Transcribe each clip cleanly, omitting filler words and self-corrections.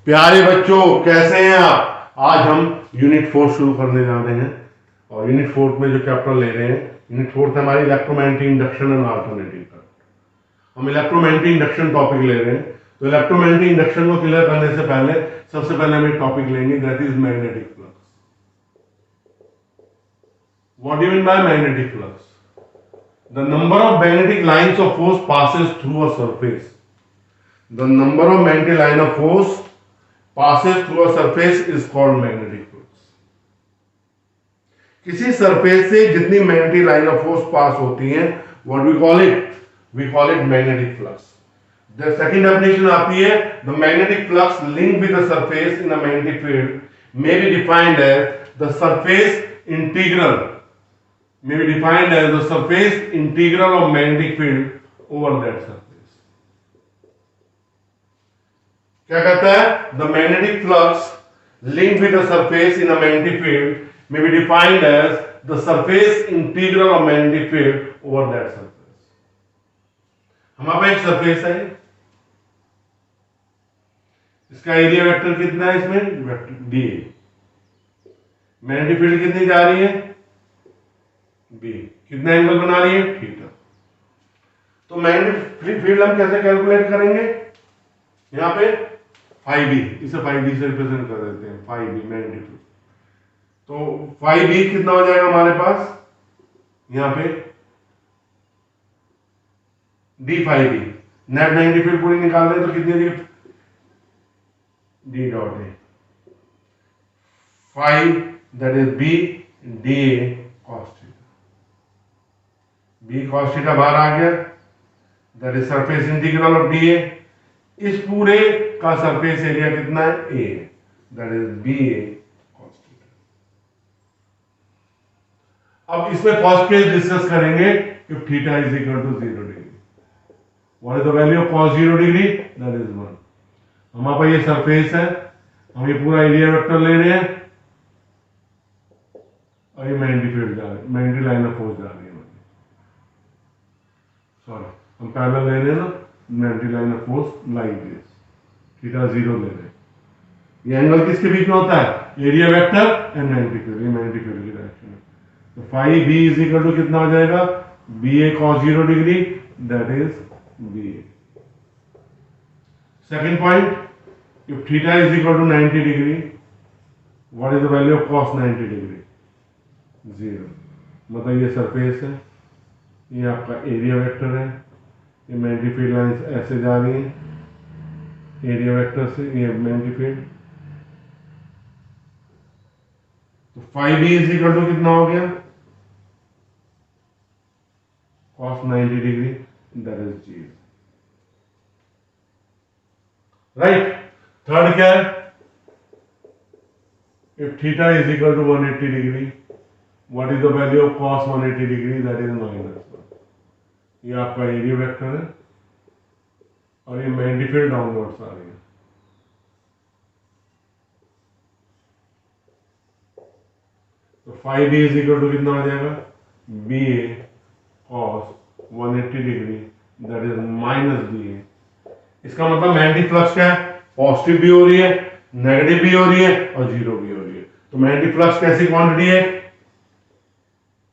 प्यारे बच्चों, कैसे हैं आप? आज हम यूनिट 4 शुरू करने जा रहे हैं और यूनिट 4 में जो चैप्टर ले रहे हैं, यूनिट 4 हमारी electromagnetic induction and alternative current. हम इलेक्ट्रोमैग्नेटिक इंडक्शन टॉपिक ले रहे हैं। तो इलेक्ट्रोमैग्नेटिक इंडक्शन को क्लियर करने से पहले सबसे पहले हम एक टॉपिक लेंगे, that is magnetic flux. What do you mean by magnetic flux? The number of magnetic lines of force passes through a surface. The number of magnetic line of force passes through a surface is called magnetic flux. किसी surface से जितनी magnetic line of force पास होती है, what we call it? We call it magnetic flux. The second definition आती है, the magnetic flux link with the surface in a magnetic field may be defined as the surface integral of magnetic field over that surface. क्या कहता है? The magnetic flux linked with the surface in a magnetic field may be defined as the surface integral of magnetic field over that surface. हमारे पास एक surface है, इसका area vector कितना है? इसमें वेक्टर डी। मैग्नेटिक फील्ड कितनी जा रही है? बी। कितना एंगल बना रही है? थीटा। तो मैग्नेटिक फील्ड हम कैसे कैलकुलेट करेंगे? यहां पे फाई बी, इसे फाई बी से रिप्रेजेंट कर देते हैं, फाई बी मैग्नेटिक फील्ड। तो फाई बी कितना हो जाएगा हमारे पास? यहां पे D phi B. Net magnetic field पूरी निकाल दें तो कितनी दी? D dot A phi, that is B D A cos theta. B cos theta बाहर आ गया, that is surface integral of D A. इस पूरे का सरफेस एरिया कितना है? A, that is B A cos theta. अब इसमें फर्स्ट केस डिस्कस करेंगे, if theta is equal to 0 degree. What is the value of cos 0 degree? That is 1। हमारे पास ये सरफेस है, हम ये पूरा एरिया वेक्टर ले रहे हैं और ये मैग्नेटिक फील्ड जा रही है, मैग्नेटिक लाइन ऑफ फोर्स जा रही है। सॉरी, हम पैरेलल ले रहे हैं ना, magnetic line of force like this, theta 0 ले रहे हैं। ये एंगल किसके बीच में होता है? Area vector and magnetic field, ये मैग्नेटिक फील्ड की डायरेक्शन है। तो phi B is equal to कितना हो जाएगा? B A cos 0 degree, that is B A. Second point, if theta is equal to 90 degree, what is the value of cos 90 degree? 0। मतलब ये surface है, ये आपका एरिया वेक्टर है, ये मैग्नेटिक फील्ड लाइंस ऐसे जा रही हैं एरिया वेक्टर से, ये मैग्नेटिक फील्ड। तो phi B is equal to कितना हो गया? cos 90 degree, that is 0। Right. Third क्या है? If theta is equal to 180 degree, what is the value of cos 180 degree? That is -1। ये आपका एरिया वेक्टर है और ये मैग्नेटिक फील्ड डाउनवर्ड्स आ रही है। तो phi B is equal to कितना हो जाएगा? B A cos 180 degree, that is -B A. इसका मतलब मैग्नेटिक फ्लक्स क्या है? पॉजिटिव भी हो रही है, नेगेटिव भी हो रही है और 0 भी हो रही है। तो मैग्नेटिक फ्लक्स कैसी क्वांटिटी है?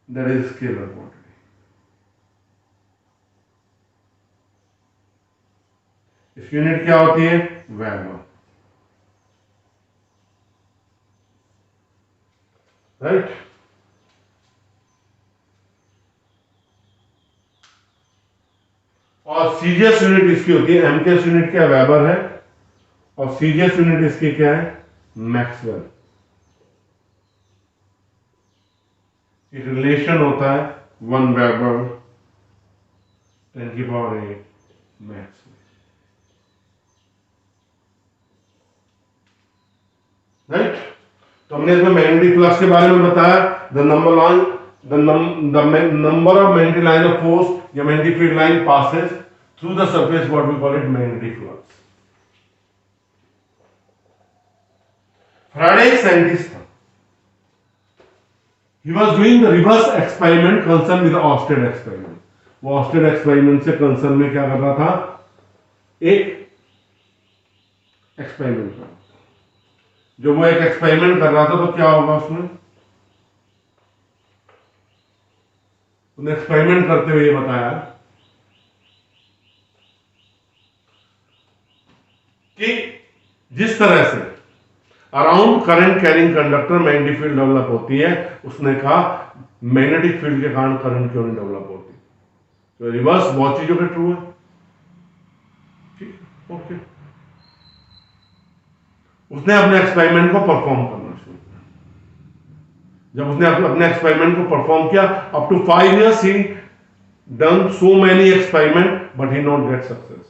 That is scalar quantity. इसकी यूनिट क्या होती है? वेबर। राइट। और सीजीएस यूनिट इसकी होती है, एमकेएस यूनिट क्या? वेबर है, और सीजीएस यूनिट इसकी क्या है? मैक्सवेल। एक रिलेशन होता है 1 वेबर 10⁸ मैक्सवेल। राइट। तो हमने इसमें मैग्नेटिक फ्लक्स के बारे में बताया, the number of magnetic line of force या magnetic field line passes through the surface, what we call it magnetic flux. Faraday एक साइंटिस्ट था, he was doing the reverse experiment concerned with the Oersted experiment। वो Oersted experiment से concern में क्या कर रहा था, एक एक्सपेरिमेंट कर रहा था। जो वो एक एक्सपेरिमेंट कर रहा था तो क्या होगा उसने एक्सपेरिमेंट करते हुए ये बताया कि जिस तरह से around current carrying conductor magnetic field develop होती है, उसने कहा मैग्नेटिक फील्ड के कारण करंट क्यों नहीं डेवलप होती। तो रिवर्स बहुत चीजों के ट्रू है, ठीक, ओके। उसने अपने एक्सपेरिमेंट को परफॉर्म करना शुरू किया। जब उसने अपने एक्सपेरिमेंट को परफॉर्म किया, up to 5 years he done so many experiment but he not get success.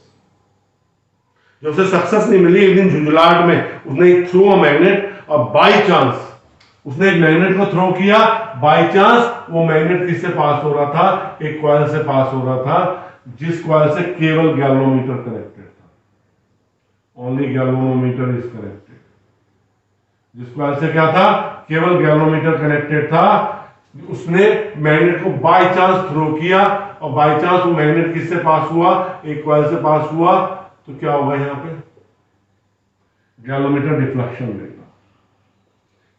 जब उसे सक्सेस नहीं मिली, एक दिन झुंझुलाहट में उसने थ्रो अ मैग्नेट और बाय चांस उसने एक मैग्नेट को थ्रो किया, बाय चांस वो मैग्नेट किससे पास हो रहा था, एक कॉइल से पास हो रहा था, जिस कॉइल से केवल गैल्वेनोमीटर कनेक्टेड था। Only galvanometer is connected. जिस कॉइल से क्या था, केवल गैल्वेनोमीटर कनेक्टेड था। उसने मैग्नेट को बाय चांस थ्रो किया और बाय चांस वो मैग्नेट किससे पास हुआ, एक कॉइल से पास हुआ, तो क्या होगा, यहां पे गैल्वेनोमीटर डिफ्लेक्शन देगा।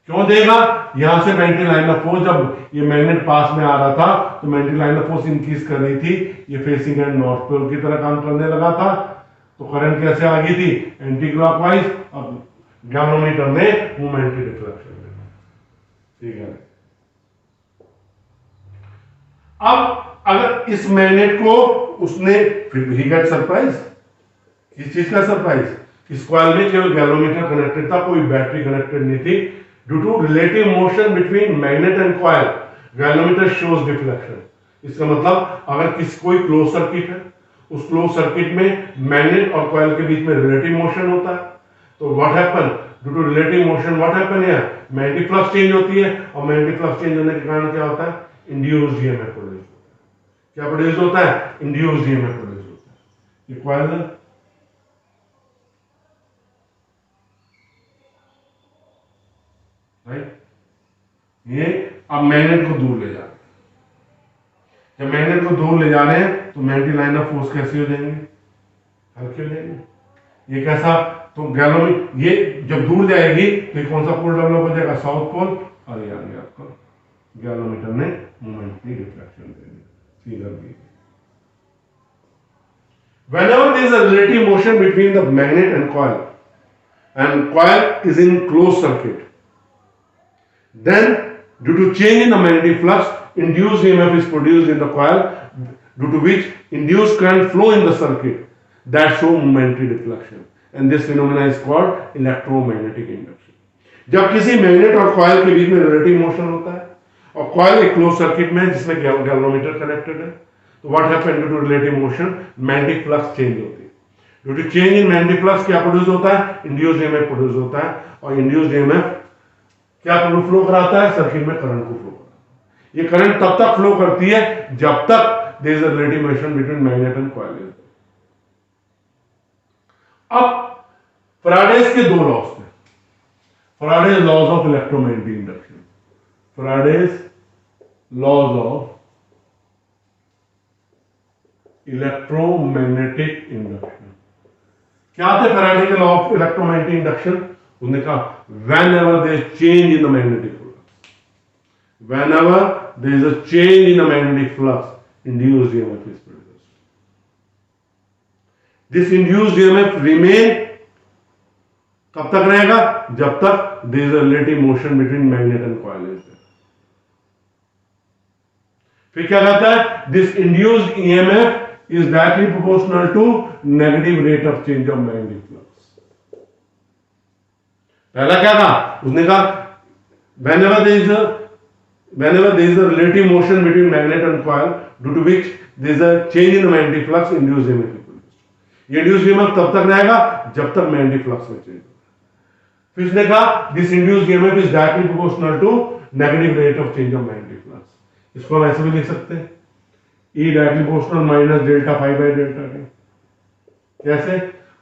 क्यों देगा, यहां से मैग्नेटिक लाइन ऑफ फोर्स, जब ये मैग्नेट पास में आ रहा था तो magnetic line of force increase कर रही थी, ये फेसिंग एंड नॉर्थ पोल की तरह काम करने लगा था। तो करंट कैसे आ गई थी, एंटी क्लॉकवाइज। अब गैल्वेनोमीटर ने मोमेंट की डिफ्लेक्शन देगा, ठीक है। अब अगर इस मैग्नेट को उसने, फिर ही गेट सरप्राइज, किस चीज का सरप्राइज, इस कॉइल में केवल गैल्वेनोमीटर कनेक्टेड था, कोई बैटरी कनेक्टेड नहीं थी। Due to relative motion between magnet and coil, galvanometer shows deflection. इसका मतलब अगर कोई क्लोज सर्किट है, उस क्लोज सर्किट में मैग्नेट और कॉइल के बीच में रिलेटिव मोशन होता है, तो what happen, due to relative motion what happen है, मैग्नेटिक फ्लक्स चेंज होती है, और मैग्नेटिक फ्लक्स चेंज होने के कारण क्या होता है, इंड्यूस्ड ईएमएफ प्रोड्यूस होता है। क्या प्रोड्यूस होता है, इंड्यूस्ड ईएमएफ प्रोड्यूस होता है। ये कॉइल है, राइट। ये अब मैग्नेट को दूर ले जा रहे हैं। जब मैग्नेट को दूर ले जा रहे हैं तो मैग्नेटिक लाइन ऑफ फोर्स कैसी हो जाएंगे, हल्के हो जाएंगे। ये कैसा, तो गैल्वेनोमीटर ये जब दूर जाएगी तो कौन सा पोल डेवलप हो जाएगा, साउथ पोल, और ये आ गया आपका गैल्वेनोमीटर ने मोमेंट की reflection they the, figure the. Whenever there is a relative motion between the magnet and coil is in closed circuit, then due to change in the magnetic flux, induced EMF is produced in the coil, due to which induced current flow in the circuit that show momentary deflection, and this phenomena is called electromagnetic induction. जब किसी magnet और coil के बीच में relative motion होता है और coil एक क्लोज सर्किट में जिसमें गैल्वेनोमीटर कनेक्टेड है, तो what happen, due to relative motion magnetic flux change होती है। Due to change in magnetic flux क्या प्रोड्यूस होता है, इंड्यूस्ड ईएमएफ प्रोड्यूस होता है, और इंड्यूस्ड ईएमएफ क्या फ्लो कराता है, सर्किट में करंट को फ्लो कराता है। ये करंट तब तक फ्लो करती है जब तक there is a relative motion between magnet and coil. अब फैराडेज के दो लॉज थे, Faraday's laws of electromagnetic induction, Faraday's laws of electromagnetic induction. क्या थे फैराडे के लॉ ऑफ इलेक्ट्रोमैग्नेटिक इंडक्शन, उन्होंने कहा whenever there is change in the magnetic flux, whenever there is a change in the magnetic flux, induced EMF is produced. This induced EMF remain कब तक रहेगा, जब तक there is a relative motion between magnet and coil is there. फिर क्या कहता है, this induced EMF is directly proportional to negative rate of change of magnetic flux. पहला क्या था, उसने कहा whenever there is a relative motion between magnet and coil, due to which there is a change in the magnetic flux, induced EMF is produced. ये induced EMF तब तक रहेगा जब तक magnetic flux में change होगा। फिर उसने कहा this induced EMF is directly proportional to negative rate of change of magnetic flux. इसको हम ऐसे भी लिख सकते हैं, E directly proportional minus delta phi by delta T. कैसे,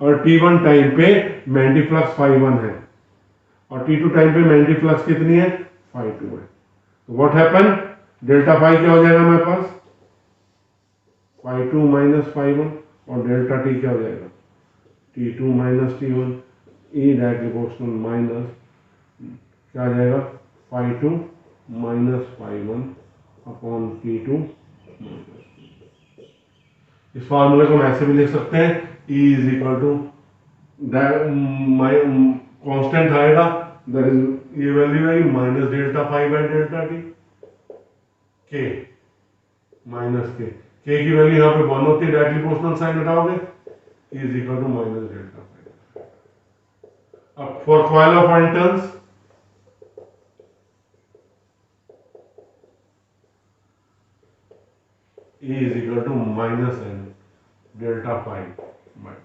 और T1 टाइम पे मैग्नेटिक फ्लक्स फाई 1 है और T2 टाइम पे मैग्नेटिक फ्लक्स कितनी है, फाई 2 है। तो व्हाट हैपन, डेल्टा फाई क्या हो जाएगा हमारे पास, phi2 माइनस phi1 और डेल्टा टी क्या हो जाएगा t2 माइनस t1 ई डायरेक्टली प्रोपोर्शनल माइनस क्या आ जाएगा phi2 minus phi1 upon t2 minus. इस फार्मूले को हम ऐसे भी लिख सकते हैं E is equal to constant आएगा दैट इज ये वैल्यू है minus delta phi by delta T के माइनस के की वैल्यू यहाँ पे 1 होती है डायरेक्टली प्रोपोर्शनल साइन हटाओगे is equal to minus delta phi. अब for coil of n turns E is equal to minus n delta phi by.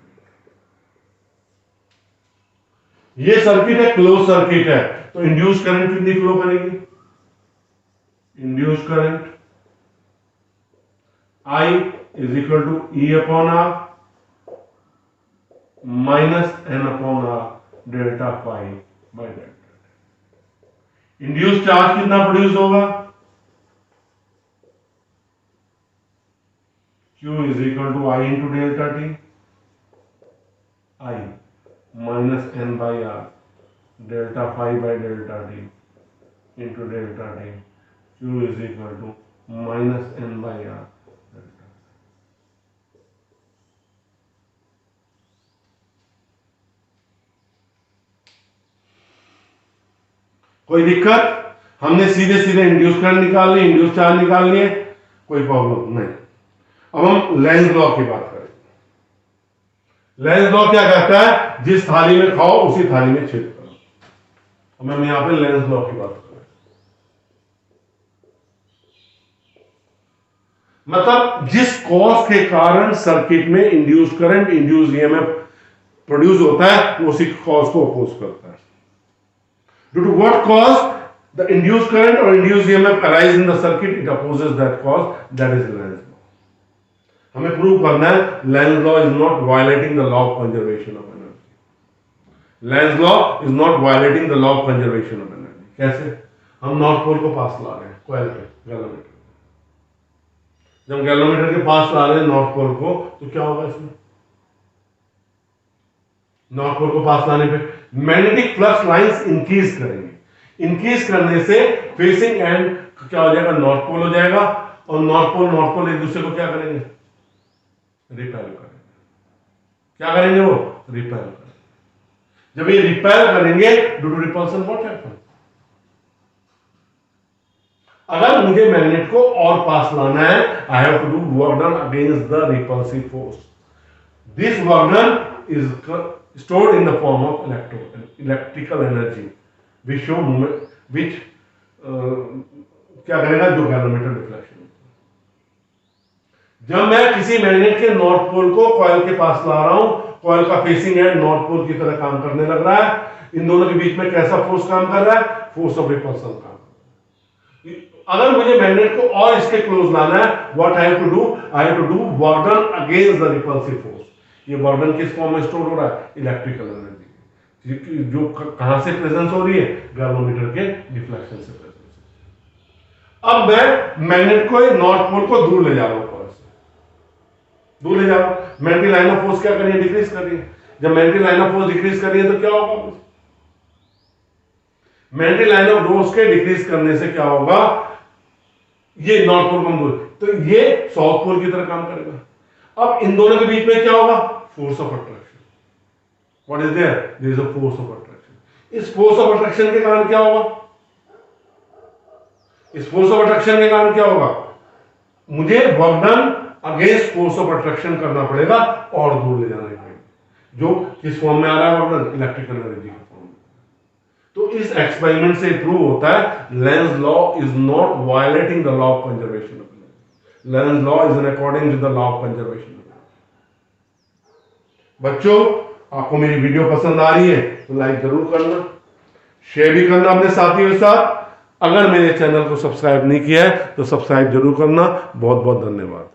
ये circuit है क्लोज सर्किट है तो इंड्यूस करंट कितनी फ्लो करेगी induce current I is equal to E upon R minus n upon R delta phi by delta. Induce charge कितना produce होगा Q is equal to I into delta T I minus n by R delta phi by delta T into delta T Q is equal to minus n by R delta। कोई दिक्कत हमने सीधे सीधे induce current निकाल ली induce charge निकाल लिए कोई problem नहीं। अब हम लेंज लॉ की बात करें। लेंज लॉ क्या कहता है जिस थाली में खाओ उसी थाली में छेद करो। अब हम यहां पे लेंज लॉ की बात करें मतलब जिस कॉज के कारण सर्किट में induce current induce EMF produce होता है वो उसी कॉज को अपोज करता है। Due to what cause the induce current और induce EMF arise in the circuit it opposes that cause that is Lenz. हमें प्रूव करना है Lenz law is not violating the law of conservation of energy. Lenz law is not violating the law of conservation of energy. कैसे हम north pole को पास ला रहे हैं coil पे galvanometer, जब गैलोमीटर के पास ला रहे हैं नॉर्थ पोल को तो क्या होगा इसमें नॉर्थ पोल को पास लाने पे मैग्नेटिक फ्लक्स लाइंस इंक्रीज करेंगे। इंक्रीज करने से फेसिंग एंड क्या हो जाएगा नॉर्थ पोल हो जाएगा और नॉर्थ पोल एक दूसरे को क्या करेंगे रिपेल करेंगे। क्या करेंगे वो रिपेल करेंगे। जब ये रिपेल करेंगे due to repulsion what happen अगर मुझे मैग्नेट को और पास लाना है I have to do work done against the repulsive force. This work done is stored in the form of electrical energy which show movement which क्या करेगा जो गैलोमीटर डिफ्लेक्शन। जब मैं किसी मैग्नेट के नॉर्थ पोल को कॉइल के पास ला रहा हूं कॉइल का फेसिंग एंड नॉर्थ पोल की तरह काम करने लग रहा है। इन दोनों के बीच में कैसा फोर्स काम कर रहा है फोर्स ऑफ रिपल्सन काम कर रहा है। अगर मुझे मैग्नेट को और इसके क्लोज लाना है what I have to do I have to do work done against the repulsive force. ये वर्क डन किस फॉर्म में स्टोर हो रहा है इलेक्ट्रिकल एनर्जी जो कहां से प्रेजेंस हो रही है गैलोमीटर के डिफ्लेक्शन से प्रेजेंस। अब मैं मैग्नेट को नॉर्थ पोल को दूर ले जा रहा हूं दूर ले जाओ मैग्नेटिक लाइन ऑफ फोर्स क्या कर रही है डिक्रीज कर रही है। जब magnetic line of force decrease कर रही है तो क्या होगा मैग्नेटिक लाइन ऑफ फोर्स के डिक्रीज करने से क्या होगा ये नॉर्थ पोल कम दूर तो ये साउथ पोल की तरह काम करेगा। अब इन दोनों के बीच में क्या होगा force of attraction. What is there is a force of attraction. इस फोर्स ऑफ अट्रैक्शन के कारण क्या होगा इस फोर्स ऑफ अट्रैक्शन के कारण क्या होगा मुझे work done against force of attraction करना पड़ेगा और दूर ले जाना पड़ेगा जो किस फॉर्म में आ रहा है वर्क इलेक्ट्रिकल एनर्जी के फॉर्म में। तो इस एक्सपेरिमेंट से प्रूव होता है Lenz law is not violating the law of conservation of energy. Lenz law is in according with the law of conservation of energy. बच्चों आपको मेरी वीडियो पसंद आ रही है तो लाइक जरूर करना शेयर भी करना अपने साथियों के साथ। अगर मेरे चैनल को सब्सक्राइब नहीं किया है तो सब्सक्राइब जरूर करना। बहुत बहुत धन्यवाद।